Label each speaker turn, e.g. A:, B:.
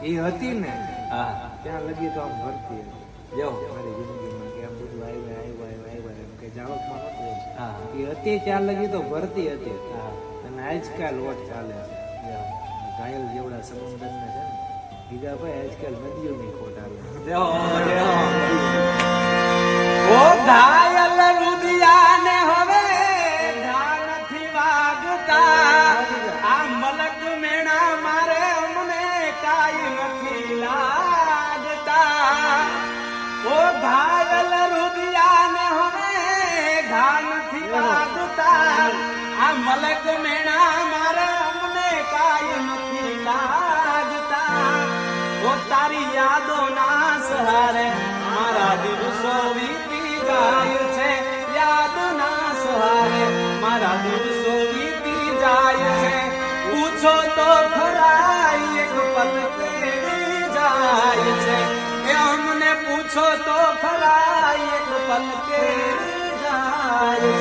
A: એ હતી ને
B: હા
A: ત્યાં લગી તો આમ ભરતી હતી
B: જો
A: મારી જિંદગીમાં કે આમ બધું આવ્યા એમ કે જાવકમાં નતું એમ.
B: હા
A: એ હતી ત્યાં લગી તો ભરતી હતી
B: હા
A: અને આજકાલ વોટ ચાલે છે
B: જો
A: ઘાયલ જેવડા સમુદ્ર ને છે ને બીજા ભાઈ આજકાલ નદીઓની ખોટ આવે
B: જો ઓ ઘાયલ રુદિયાને હવે ઘા નથી વાગતા આ મલક મેણા મારે અમને કાઈ નથી લાગતા ઓ ઘાયલ રુદિયાને હવે ઘા નથી વાગતા આ મલક મેણા મારે અમને કાઈ નથી લાગતા ઓ તારી યાદો ના સહારે મારા દિવસો વીતી જાય છે યાદ ના સહારે મારા દિવસો વીતી જાય છે પૂછો તો ખરા એક પલ કેવી જાય છે એ અમને પૂછો તો ખરા એક પલ કેવી જાય